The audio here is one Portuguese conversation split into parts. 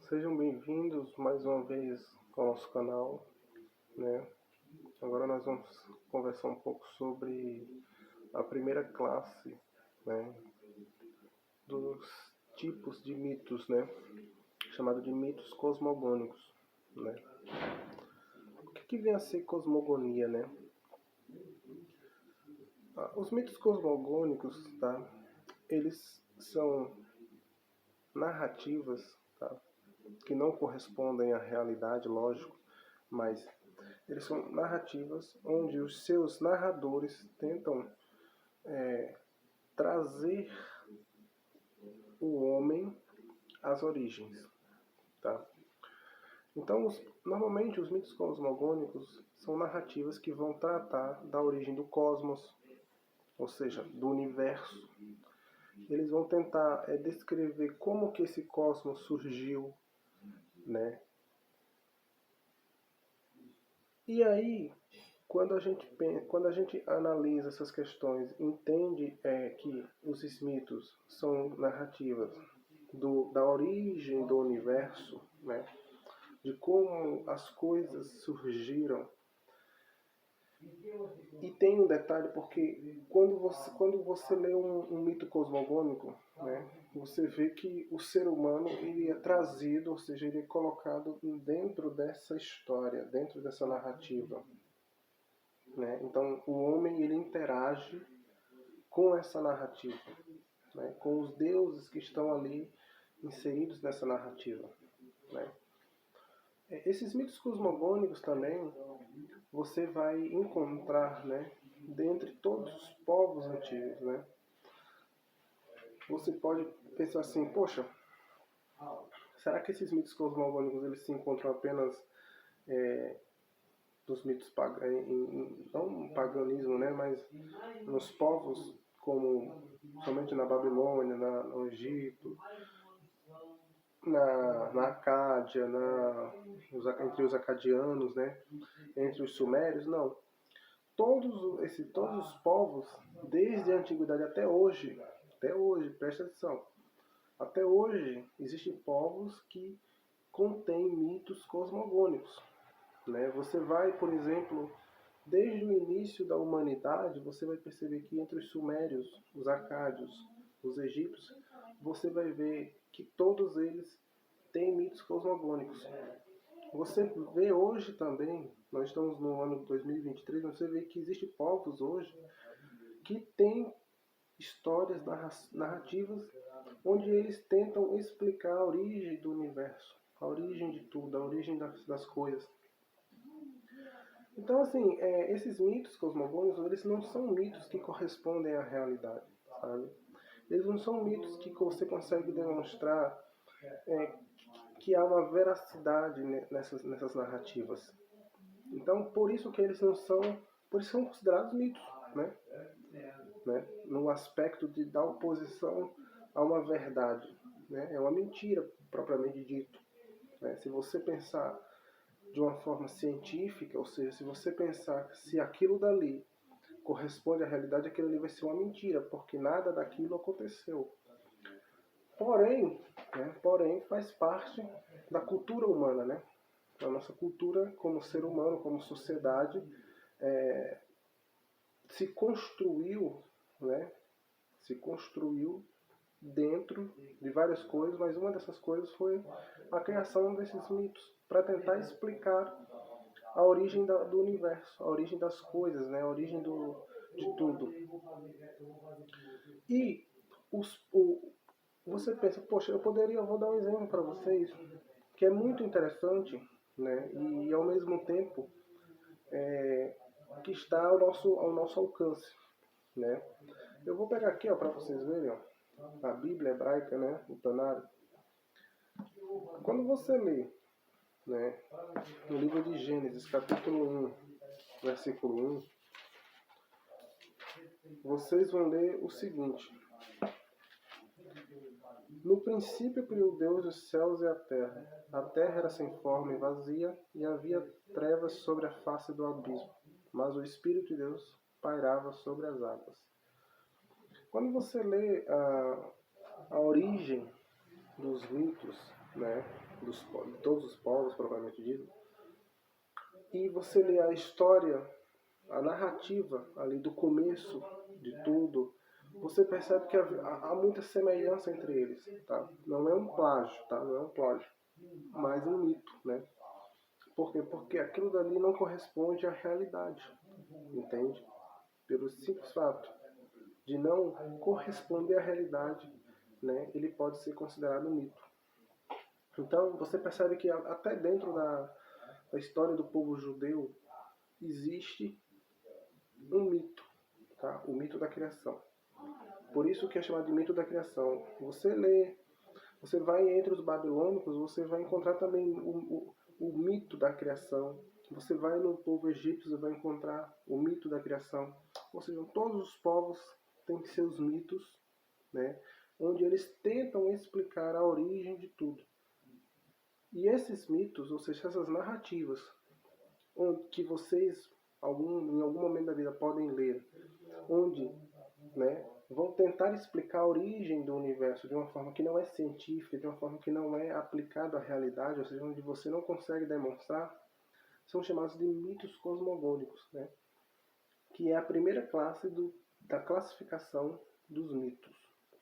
Sejam bem-vindos mais uma vez ao nosso canal, né? Agora nós vamos conversar um pouco sobre a primeira classe, né? Dos tipos de mitos, né? Chamado de mitos cosmogônicos, né? O que vem a ser cosmogonia, né? Os mitos cosmogônicos, tá? Eles são narrativas, tá? Que não correspondem à realidade, lógico, mas eles são narrativas onde os seus narradores tentam trazer o homem às origens, tá? Então, normalmente os mitos cosmogônicos são narrativas que vão tratar da origem do cosmos, ou seja, do universo. Eles vão tentar descrever como que esse cosmos surgiu, né? E aí, quando a gente analisa essas questões, entende que os mitos são narrativas da origem do universo, né? De como as coisas surgiram. E tem um detalhe, porque quando você lê um mito cosmogônico, né, você vê que o ser humano ele é trazido, ou seja, ele é colocado dentro dessa história, dentro dessa narrativa. Né? Então, o homem ele interage com essa narrativa, né? Com os deuses que estão ali inseridos nessa narrativa. Né? Esses mitos cosmogônicos também você vai encontrar, né, dentre todos os povos antigos. Né? Você pode pensar assim, poxa, será que esses mitos cosmogônicos eles se encontram apenas dos mitos não paganismo, né, mas nos povos como somente na Babilônia, no Egito, na Acádia, entre os acadianos, né, entre os sumérios? Não. Todos os povos, desde a antiguidade até hoje, presta atenção, até hoje existem povos que contêm mitos cosmogônicos. Né? Você vai, por exemplo, desde o início da humanidade, você vai perceber que entre os sumérios, os acádios, os egípcios, você vai ver que todos eles têm mitos cosmogônicos. Você vê hoje também, nós estamos no ano de 2023, você vê que existem povos hoje que têm histórias narrativas onde eles tentam explicar a origem do universo, a origem de tudo, a origem das coisas. Então, assim, esses mitos cosmogônicos, eles não são mitos que correspondem à realidade, sabe? Eles não são mitos que você consegue demonstrar que há uma veracidade nessas narrativas. Então, por isso que eles não são, por isso são considerados mitos, né? No aspecto da oposição a uma verdade, né? É uma mentira propriamente dito. Né? Se você pensar de uma forma científica, ou seja, se você pensar se aquilo dali corresponde à realidade, aquilo ali vai ser uma mentira, porque nada daquilo aconteceu. Porém faz parte da cultura humana, né? A nossa cultura como ser humano, como sociedade, se construiu, né? Se construiu dentro de várias coisas, mas uma dessas coisas foi a criação desses mitos, para tentar explicar a origem do universo, a origem das coisas, né? A origem de tudo. E você pensa, poxa, vou dar um exemplo para vocês, que é muito interessante, né? E ao mesmo tempo que está ao nosso alcance, né? Eu vou pegar aqui, para vocês verem, ó, a Bíblia hebraica, né? O Tanar. Quando você lê, né, no livro de Gênesis, capítulo 1, versículo 1, vocês vão ler o seguinte: No princípio criou Deus os céus e a terra. A terra era sem forma e vazia, e havia trevas sobre a face do abismo, mas o Espírito de Deus pairava sobre as águas. Quando você lê a origem dos mitos, né, de todos os povos, propriamente dito, e você lê a história, a narrativa ali do começo de tudo, você percebe que há muita semelhança entre eles, tá? Não é um plágio, tá? Não é um plágio, mas um mito, né? Por quê? Porque aquilo dali não corresponde à realidade, entende? Pelo simples fato de não corresponder à realidade, né? Ele pode ser considerado um mito. Então, você percebe que até dentro da história do povo judeu existe um mito, tá? O mito da criação. Por isso que é chamado de mito da criação. Você lê, você vai entre os babilônicos, você vai encontrar também o mito da criação. Você vai no povo egípcio, você vai encontrar o mito da criação. Ou seja, todos os povos têm seus mitos, né? Onde eles tentam explicar a origem de tudo. E esses mitos, ou seja, essas narrativas, que vocês em algum momento da vida podem ler, onde, né, vão tentar explicar a origem do universo de uma forma que não é científica, de uma forma que não é aplicada à realidade, ou seja, onde você não consegue demonstrar, são chamados de mitos cosmogônicos, né, que é a primeira classe da classificação dos mitos.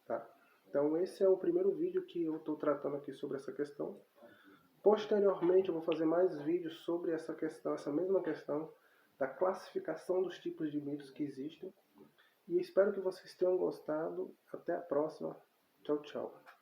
Tá? Então esse é o primeiro vídeo que eu estou tratando aqui sobre essa questão. Posteriormente eu vou fazer mais vídeos sobre essa questão, essa mesma questão da classificação dos tipos de mitos que existem. E espero que vocês tenham gostado. Até a próxima. Tchau, tchau.